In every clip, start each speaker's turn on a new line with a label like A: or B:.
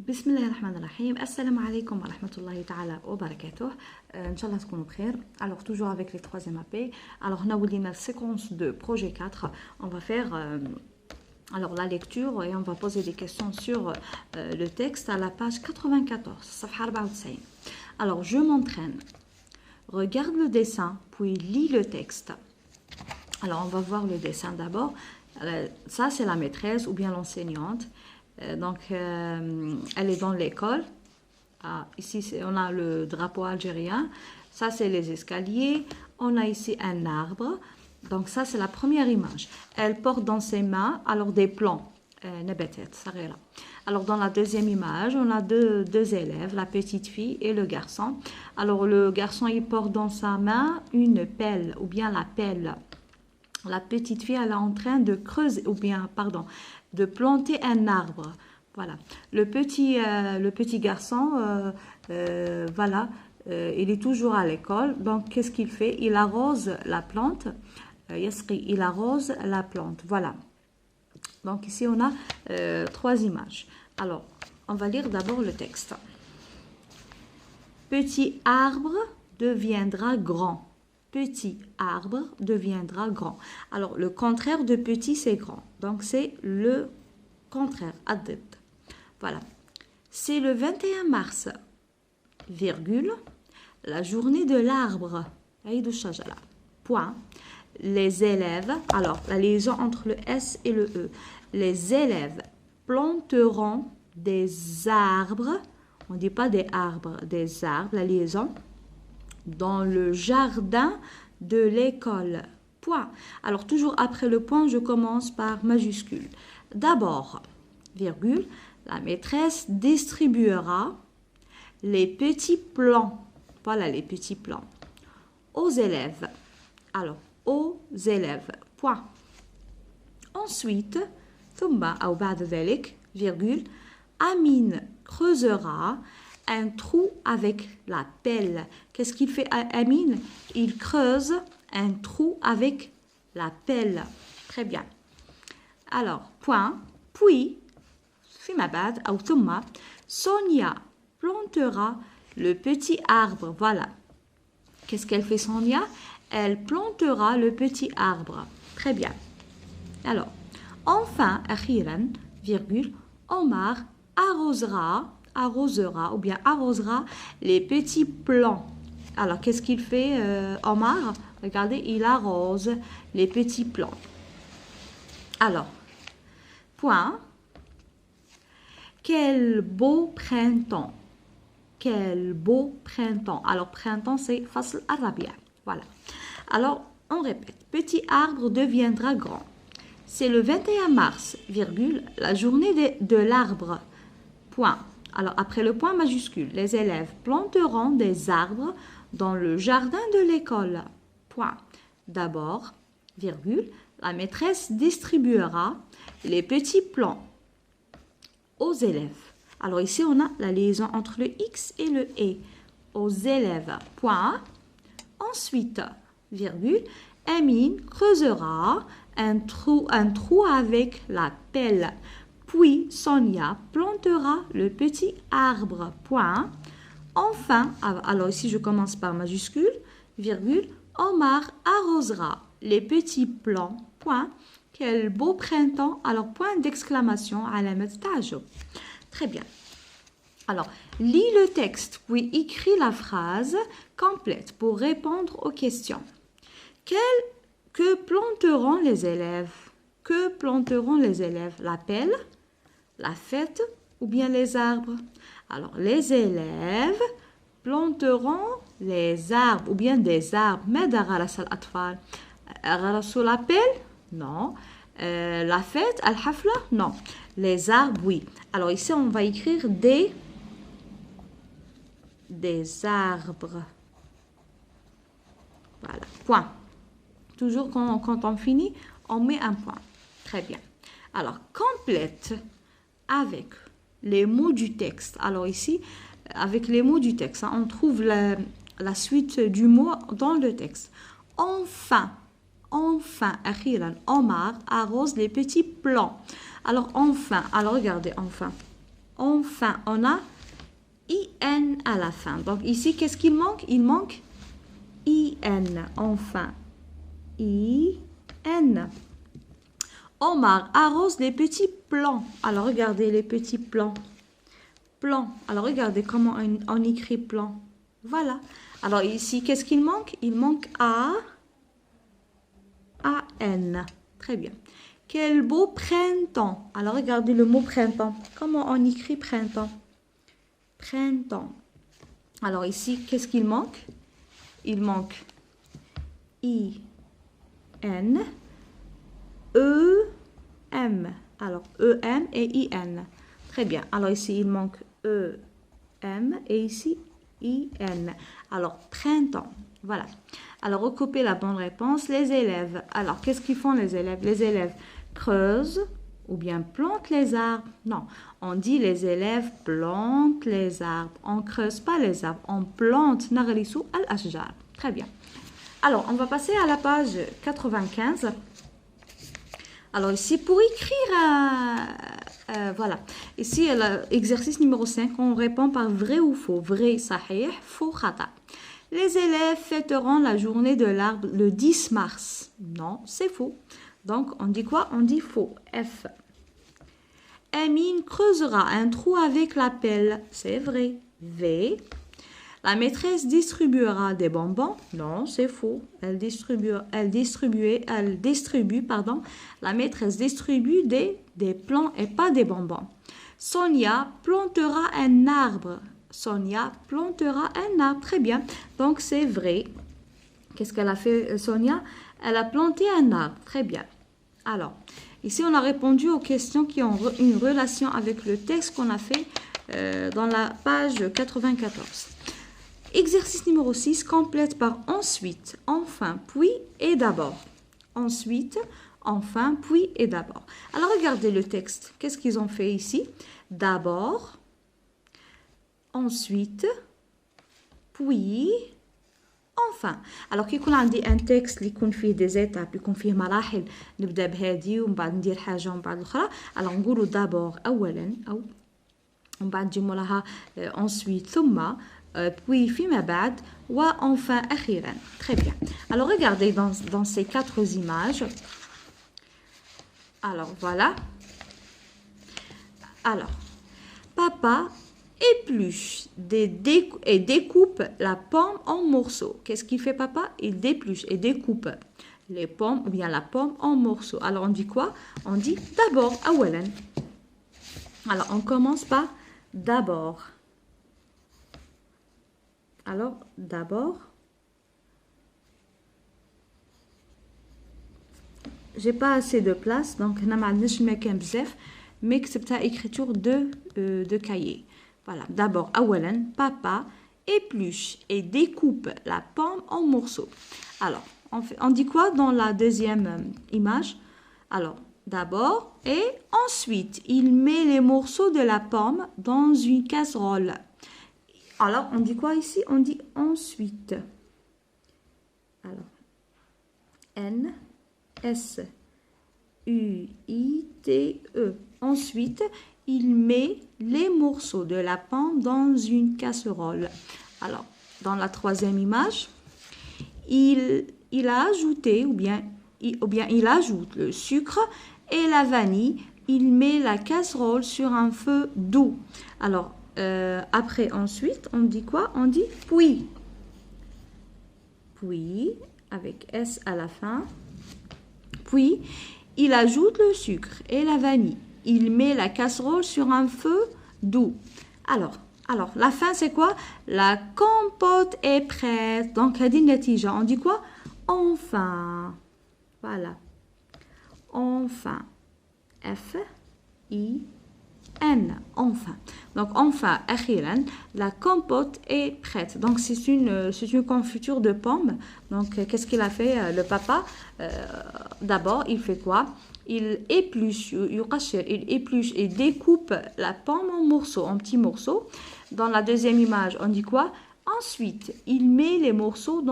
A: بسم الله الرحمن الرحيم. السلام عليكم ورحمة الله تعالى وبركاته. إن شاء الله تكونوا بخير. Alors toujours avec les troisième AP. Alors on a oublié la séquence de projet 4. On va faire alors la lecture et on va poser des questions sur le texte à la page 94. صفحة 94. Alors je m'entraîne. Regarde le dessin puis lis le texte. Alors on va voir le dessin d'abord. Ça c'est la maîtresse ou bien l'enseignante. Donc, elle est dans l'école. Ici, on a le drapeau algérien. Ça, c'est les escaliers. On a ici un arbre. Donc, ça, c'est la première image. Elle porte dans ses mains, alors des plants. Alors, dans la deuxième image, on a deux élèves, la petite fille et le garçon. Alors, le garçon, il porte dans sa main une pelle, ou bien la pelle. La petite fille, elle est en train de creuser, ou bien, pardon, de planter un arbre. Voilà. Le petit garçon, voilà, il est toujours à l'école. Donc, qu'est-ce qu'il fait? Il arrose la plante. Il arrose la plante. Voilà. Donc, ici, on a trois images. Alors, on va lire d'abord le texte. Petit arbre deviendra grand. Petit arbre deviendra grand. Alors, le contraire de petit, c'est grand. Donc, c'est le contraire. Voilà. C'est le 21 mars, virgule, la journée de l'arbre. Point. Les élèves, alors, la liaison entre le S et le E. Les élèves planteront des arbres. On ne dit pas des arbres, des arbres, la liaison. Dans le jardin de l'école. Point. Alors, toujours après le point, je commence par majuscule. D'abord, virgule, la maîtresse distribuera les petits plans. Voilà les petits plans. Aux élèves. Alors, aux élèves. Point. Ensuite, ثم أو بعد ذلك, virgule, Amine creusera un trou avec la pelle. Qu'est-ce qu'il fait Amine? Il creuse un trou avec la pelle. Très bien. Alors, point. Puis, Sonia plantera le petit arbre. Voilà. Qu'est-ce qu'elle fait Sonia? Elle plantera le petit arbre. Très bien. Alors, enfin, akhiran, virgule, Omar arrosera ou bien arrosera les petits plants. Alors, qu'est-ce qu'il fait Omar? Regardez, il arrose les petits plants. Alors, point. Quel beau printemps. Quel beau printemps. Alors, printemps, c'est fasl al-rabia. Voilà. Alors, on répète. Petit arbre deviendra grand. C'est le 21 mars, virgule, la journée de l'arbre. Point. Alors, après le point majuscule, les élèves planteront des arbres dans le jardin de l'école. Point. D'abord, virgule, la maîtresse distribuera les petits plants aux élèves. Alors, ici, on a la liaison entre le X et le E. Aux élèves. Point. Ensuite, virgule, Amine creusera un trou avec la pelle. Puis, Sonia plantera le petit arbre. Point. Enfin, alors ici, je commence par majuscule, virgule, Omar arrosera les petits plants. Point. Quel beau printemps. Alors, point d'exclamation à la ta'ajjub. Très bien. Alors, lis le texte, puis écris la phrase complète pour répondre aux questions. Que planteront les élèves? Que planteront les élèves? La pelle, la fête ou bien les arbres? Alors, les élèves planteront les arbres ou bien des arbres. ماذا غرس الأطفال؟ غرسوا la pelle? Non. La fête, al-hafla? Non. Les arbres, oui. Alors, ici, on va écrire des arbres. Voilà. Point. Toujours quand on finit, on met un point. Très bien. Alors, complète avec les mots du texte. Alors ici, avec les mots du texte, hein, on trouve la suite du mot dans le texte. Enfin, Omar arrose les petits plants. Alors, enfin, alors regardez, enfin. Enfin, on a IN à la fin. Donc ici, qu'est-ce qu'il manque? Il manque IN. Enfin, IN. Omar arrose les petits plants. Alors, regardez les petits plants. Plants. Alors, regardez comment on écrit plan. Voilà. Alors, ici, qu'est-ce qu'il manque? Il manque A-N. Très bien. Quel beau printemps. Alors, regardez le mot printemps. Comment on écrit printemps? Printemps. Alors, ici, qu'est-ce qu'il manque? Il manque I-N. E-M. Alors, E-M et I-N. Très bien. Alors, ici, il manque E-M et ici, I-N. Alors, printemps. Voilà. Alors, recoupez la bonne réponse. Les élèves. Alors, qu'est-ce qu'ils font les élèves? Les élèves creusent ou bien plantent les arbres. Non, on dit les élèves plantent les arbres. On ne creuse pas les arbres. On plante. Naghrisu al-ashjar. Très bien. Alors, on va passer à la page 95. Alors ici, pour écrire, voilà. Ici, l'exercice numéro 5, on répond par vrai ou faux. Vrai, sahih, faux, khata. Les élèves fêteront la journée de l'arbre le 10 mars. Non, c'est faux. Donc, on dit quoi? On dit faux. F. Amine creusera un trou avec la pelle. C'est vrai. V. La maîtresse distribuera des bonbons. Non, c'est faux. Elle distribue, pardon. La maîtresse distribue des plants et pas des bonbons. Sonia plantera un arbre. Sonia plantera un arbre. Très bien. Donc, c'est vrai. Qu'est-ce qu'elle a fait, Sonia? Elle a planté un arbre. Très bien. Alors, ici, on a répondu aux questions qui ont une relation avec le texte qu'on a fait dans la page 94. Exercice numéro 6, complète par ensuite, enfin, puis et d'abord. Ensuite, enfin, puis et d'abord. Alors, regardez le texte. Qu'est-ce qu'ils ont fait ici? D'abord, ensuite, puis, enfin. Alors, كي يكون عندي un texte اللي يكون فيه des étapes, يكون فيه مراحل نبدأ بهذه ومن بعد ندير حاجة ومن بعد الأخرى. Alors, نقولوا d'abord أولا أو ومن بعد نجي موراها ensuite ثم puis فيما بعد وenfin أخيرا. Très bien. Alors regardez dans ces 4 images. Alors voilà. Alors, papa épluche et découpe la pomme en morceaux. Qu'est-ce qu'il fait papa? Il dépluche et découpe les pommes ou bien la pomme en morceaux. Alors on dit quoi? On dit d'abord, أولا. Alors on commence par d'abord. Alors, d'abord, j'ai pas assez de place, donc je n'ai pas mais c'est une écriture de cahier. Voilà, d'abord, أولاً, papa épluche et découpe la pomme en morceaux. Alors, on dit quoi dans la deuxième image? Alors, d'abord et ensuite, il met les morceaux de la pomme dans une casserole. Alors, on dit quoi ici? On dit ensuite. Alors, N-S-U-I-T-E. Ensuite, il met les morceaux de la pomme dans une casserole. Alors, dans la troisième image, il a ajouté, ou bien il ajoute le sucre et la vanille. Il met la casserole sur un feu doux. Alors, après, ensuite, on dit quoi? On dit puis. Puis, avec S à la fin. Puis, il ajoute le sucre et la vanille. Il met la casserole sur un feu doux. Alors, la fin, c'est quoi? La compote est prête. Donc, on dit quoi? Enfin. Voilà. Enfin. F-I-N. Enfin. Donc, enfin, akhiran, la compote est prête. Donc, c'est une confiture de pommes. Donc, qu'est-ce qu'il a fait, le papa? D'abord, il fait quoi? Il épluche et découpe la pomme en morceaux, en petits morceaux. Dans la deuxième image, on dit quoi? Ensuite, il met les morceaux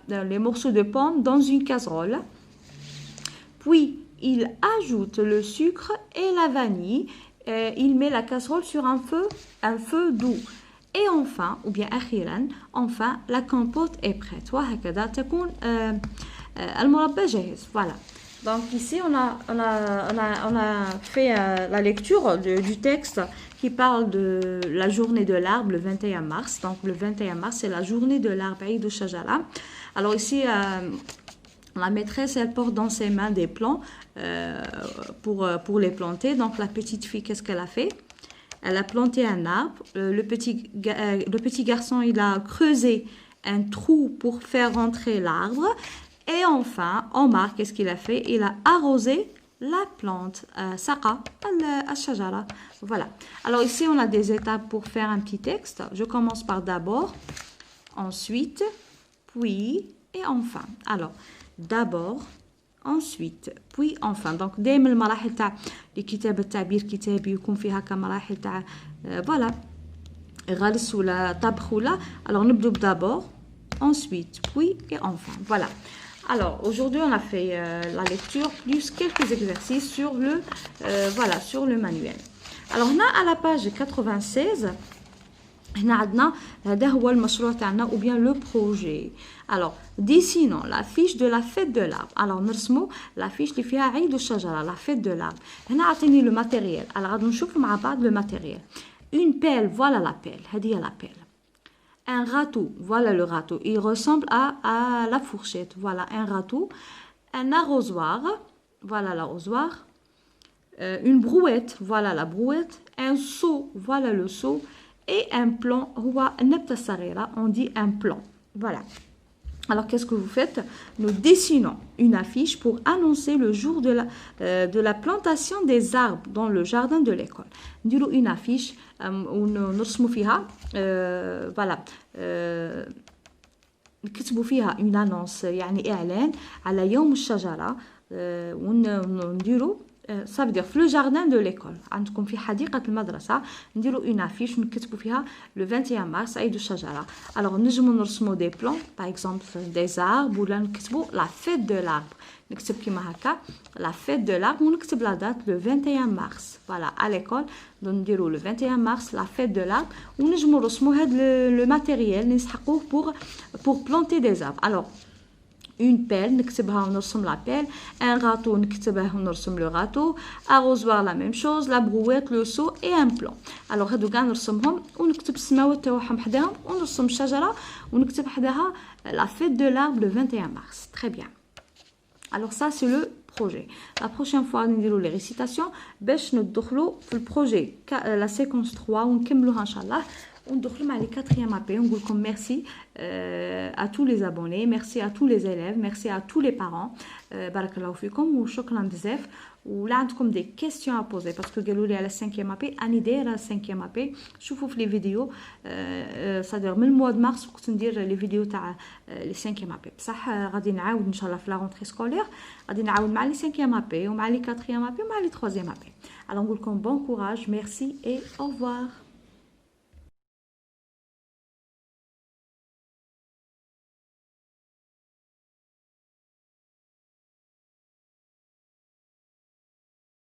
A: les morceaux de pommes dans une casserole. Puis, il ajoute le sucre et la vanille il met la casserole sur un feu doux. Et enfin, ou bien أخيرا, enfin, la compote est prête. وهكذا تكون المربى جاهز. Voilà. Donc ici, on a fait la lecture du texte qui parle de la journée de l'arbre le 21 mars. Donc le 21 mars, c'est la journée de l'arbre Eid al-Shajara. Alors ici, la maîtresse, elle porte dans ses mains des plants pour les planter. Donc la petite fille, qu'est-ce qu'elle a fait? Elle a planté un arbre. Le petit garçon, il a creusé un trou pour faire rentrer l'arbre. Et enfin, Omar, qu'est-ce qu'il a fait? Il a arrosé la plante. Saqa al-shajara. Voilà. Alors ici, on a des étapes pour faire un petit texte. Je commence par d'abord, ensuite, puis et enfin. Alors, d'abord, ensuite puis enfin. Donc دائما المراحل تاع الكتابه التعبير كتابي يكون فيها كمراحل تاع فوالا غرس ولا طبخ ولا. Alors نبدو d'abord, ensuite puis et enfin. Voilà. Alors aujourd'hui on a fait la lecture plus quelques exercices sur le voilà, sur le manuel. Alors on a à la page 96 هنا عندنا هذا هو المشروع تاعنا ou bien le projet. Alors dessinons la fiche de la fête de l'arbre. Alors نرسموا la fiche اللي فيها عيد الشجرة, la fête de l'arbre. هنا عطيني le matériel. Alors غادي نشوفوا مع بعض le matériel. Une pelle, voilà la pelle. هذه هي la pelle. Un râteau, voilà le râteau. Il ressemble à la fourchette. Voilà un râteau. Un arrosoir, voilà l'arrosoir. Une brouette, voilà la brouette. Un seau, voilà le seau. Et un plan, on dit un plan. Voilà. Alors, qu'est-ce que vous faites? Nous dessinons une affiche pour annoncer le jour de la plantation des arbres dans le jardin de l'école. Nous avons une affiche ونرسموا فيها voilà نكتبوا فيها une annonce يعني إعلان على يوم الشجرة ونديروا ça veut dire في le jardin de l'école. عندكم في حديقة المدرسة نديروا une affiche ونكتبوا فيها le 21 mars عيد الشجرة. Alors نجموا نرسموا des plans par exemple des arbres ولا نكتبوا la fête de l'arbre. نكتب كيما هكا la fête de l'arbre ونكتب la date le 21 mars. Voilà à l'école نديروا le 21 mars la fête de l'arbre ونجموا نرسموا هذا le matériel اللي نسحقوه pour planter des arbres. Alors une pelle, نكتبها ونرسم la pelle. Un râteau, نكتبه ونرسم le râteau. Arrosoir, la même chose. La brouette, le seau et un plan. Alors هادو كاع نرسمهم ونكتب السماوات تاعهم حداهم ونرسم الشجرة ونكتب حداها la fête de l'arbre le 21 mars. Très bien. Alors ça c'est le projet. La prochaine fois نديروا les récitations باش ندخلوا في البروجي la séquence 3 ونكملوها ان شاء الله. وندخلوا مع لي 4e AP. On vous merci à tous les abonnés, merci à tous les élèves, merci à tous les parents. بارك الله فيكم وشكرا بزاف. ولا عندكم دي كيستيون ا بوزي باسكو قالوا لي على 5e AP اني دايره 5e AP. شوفوا في لي فيديو صادر من الموا د مارس كنت ندير لي فيديو تاع لي 5e AP. بصح غادي نعاود ان شاء الله في لا رونتري سكولير غادي نعاود مع لي 5e AP ومع لي 4e AP ومع لي 3e AP. alors نقول لكم bon courage, merci et au revoir.